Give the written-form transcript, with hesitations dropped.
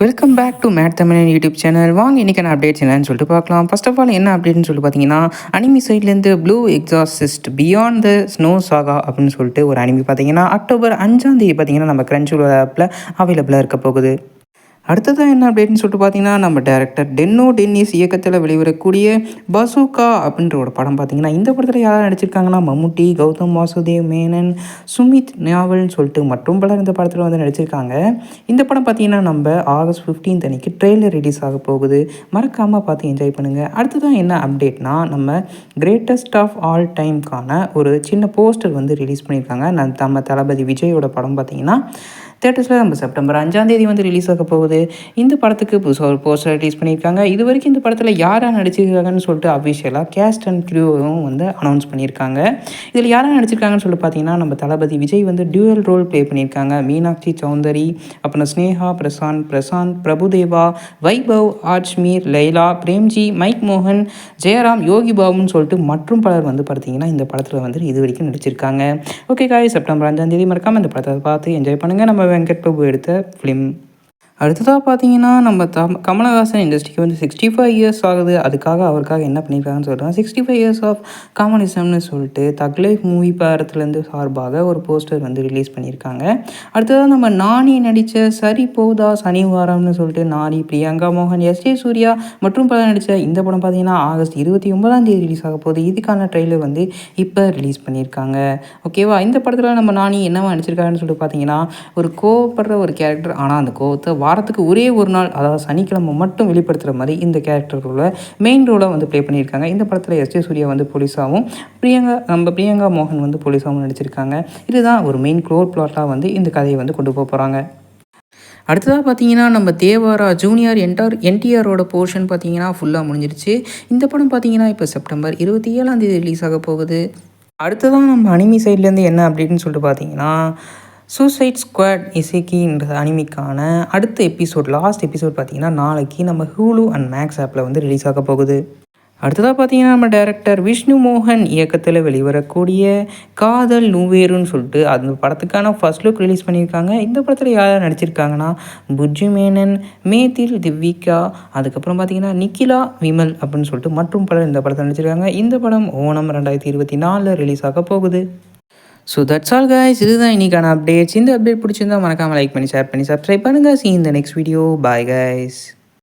Welcome back to mat தமிழன் YouTube channel. வாங்க இன்றைக்கான அப்டேட்ஸ் என்னன்னு சொல்லிட்டு பார்க்கலாம். ஃபர்ஸ்ட் ஆஃப் ஆல் என்ன அப்டேட்னு சொல்லிட்டு பார்த்தீங்கன்னா, அனிமி சைட்லேருந்து Blue Exorcist Beyond the Snow Saga அப்படின்னு சொல்லிட்டு ஒரு அனிமி பார்த்தீங்கன்னா அக்டோபர் 5ஆம் தேதி பார்த்தீங்கன்னா நம்ம கிரன்ச்சிரோல் ஆப்பில் அவைலபிளாக இருக்க போகுது. அடுத்ததான் என்ன அப்டேட்னு சொல்லிட்டு பார்த்தீங்கன்னா, நம்ம டேரக்டர் டென்னோ டென்னிஸ் இயக்கத்தில் வெளிவரக்கூடிய பசூகா அப்படின்ற ஒரு படம் பார்த்தீங்கன்னா, இந்த படத்தில் யாராவது நடிச்சிருக்காங்கன்னா மம்முட்டி, கௌதம் வாசுதேவ் மேனன், சுமித் நாவல்னு சொல்லிட்டு மற்றும் பலர் இந்த படத்தில் வந்து நடிச்சிருக்காங்க. இந்த படம் பார்த்தீங்கன்னா நம்ம ஆகஸ்ட் 15 அன்னைக்கு ட்ரெய்லர் ரிலீஸ் ஆக போகுது. மறக்காமல் பார்த்து என்ஜாய் பண்ணுங்கள். அடுத்ததான் என்ன அப்டேட்னா, நம்ம கிரேட்டஸ்ட் ஆஃப் ஆல் டைம்க்கான ஒரு சின்ன போஸ்டர் வந்து ரிலீஸ் பண்ணியிருக்காங்க. நம்ம தளபதி விஜயோட படம் பார்த்தீங்கன்னா தேட்டர்ஸில் நம்ம செப்டம்பர் 5ஆம் தேதி வந்து ரிலீஸ் ஆக போகுது. இந்த படத்துக்கு புதுசாக ஒரு போஸ்டர் ரிலீஸ் பண்ணியிருக்காங்க. இது வரைக்கும் இந்த படத்தில் யாராக நடிச்சிருக்காங்கன்னு சொல்லிட்டு அஃபிஷியலாக கேஸ்ட் அண்ட் க்ரூவும் வந்து அனௌன்ஸ் பண்ணியிருக்காங்க. இதில் யாராக நடிச்சிருக்காங்கன்னு சொல்லிட்டு பார்த்தீங்கன்னா, நம்ம தளபதி விஜய் வந்து டியூயல் ரோல் ப்ளே பண்ணியிருக்காங்க. மீனாட்சி சௌந்தரி, அப்புறம் ஸ்னேகா, பிரசாந்த், பிரபுதேவா, வைபவ், ஆஜ்மீர், லைலா, பிரேம்ஜி, மைக் மோகன், ஜெயராம், யோகி பாபுன்னு சொல்லிட்டு மற்றும் பலர் வந்து பார்த்தீங்கன்னா இந்த படத்தில் வந்து இது வரைக்கும் நடிச்சிருக்காங்க. ஓகே காய், செப்டம்பர் 5ஆம் தேதி மறக்காமல் இந்த படத்தை பார்த்து என்ஜாய் பண்ணுங்கள். நம்ம வெங்கட் பிரபு எடுத்த ஃபிலிம். அடுத்ததாக பார்த்தீங்கன்னா, நம்ம கமலஹாசன் இண்டஸ்ட்ரிக்கு வந்து 65 இயர்ஸ் ஆகுது. அவருக்காக என்ன பண்ணியிருக்காங்கன்னு சொல்கிறேன். 65 இயர்ஸ் ஆஃப் காமனிசம்னு சொல்லிட்டு தக் லைஃப் மூவி படத்துலேருந்து சார்பாக ஒரு போஸ்டர் வந்து ரிலீஸ் பண்ணியிருக்காங்க. அடுத்ததாக நம்ம நானி நடித்த சரி போதா சனிவாரம்னு சொல்லிட்டு நானி, பிரியங்கா மோகன், எஸ்.ஜே. சூர்யா மற்றும் பலர் நடித்த இந்த படம் பார்த்தீங்கன்னா ஆகஸ்ட் 29ஆம் தேதி ரிலீஸ் ஆக போகுது. இதுக்கான ட்ரெய்லர் வந்து இப்போ ரிலீஸ் பண்ணியிருக்காங்க. ஓகேவா, இந்த படத்தில் நம்ம நானி என்னவா நடிச்சிருக்காங்கன்னு சொல்லிட்டு பார்த்தீங்கன்னா, ஒரு கோவப்படுற ஒரு கேரக்டர். ஆனால் அந்த கோவத்தை வாரத்துக்கு ஒரே ஒரு நாள், அதாவது சனிக்கிழமை மட்டும் வெளிப்படுத்துகிற மாதிரி இந்த கேரக்டரோட மெயின் ரோலாக வந்து ப்ளே பண்ணியிருக்காங்க. இந்த படத்தில் எஸ்.ஜே. சூர்யா வந்து போலீஸாகவும், பிரியங்கா மோகன் வந்து போலீஸாகவும் நடிச்சிருக்காங்க. இதுதான் ஒரு மெயின் க்ளோர் பிளாட்டாக வந்து இந்த கதையை வந்து கொண்டு போகிறாங்க. அடுத்ததாக பார்த்தீங்கன்னா, நம்ம தேவாரா ஜூனியர் என்டிஆரோட போர்ஷன் பார்த்தீங்கன்னா ஃபுல்லாக முடிஞ்சிருச்சு. இந்த படம் பார்த்தீங்கன்னா இப்போ செப்டம்பர் 27ஆம் தேதி ரிலீஸ் ஆக போகுது. அடுத்ததான் நம்ம அனிமி சைட்லேருந்து என்ன அப்படின்னு சொல்லிட்டு பார்த்தீங்கன்னா, சூசைட் ஸ்குவாட் இசைக்கின்ற அனிமிக்கான அடுத்த லாஸ்ட் எபிசோட் பார்த்தீங்கன்னா நாளைக்கு நம்ம ஹூலு அண்ட் மேக்ஸ் ஆப்பில் வந்து ரிலீஸ் ஆக போகுது. அடுத்ததாக பார்த்தீங்கன்னா, நம்ம டைரக்டர் விஷ்ணு மோகன் இயக்கத்தில் வெளிவரக்கூடிய காதல் நூவேருன்னு சொல்லிட்டு அந்த படத்துக்கான ஃபர்ஸ்ட் லுக் ரிலீஸ் பண்ணியிருக்காங்க. இந்த படத்தில் யார் நடிச்சிருக்காங்கன்னா, புஜ்ஜி மேனன், மேதில் திவ்விகா, அதுக்கப்புறம் பார்த்தீங்கன்னா நிக்கிலா விமல் அப்படின்னு சொல்லிட்டு மற்றும் பலர் இந்த படத்தில் நடிச்சிருக்காங்க. இந்த படம் ஓணம் 2024 ரிலீஸ் ஆக போகுது. So that's all guys. இதுதான் இன்றைக்கான அப்டேட்ஸ். இந்த அப்டேட் பிடிச்சிருந்தா மறக்காமல் லைக் பண்ணி, ஷேர் பண்ணி, சப்ஸ்கிரைப் பண்ணுங்கள். See you in the next video. Bye guys.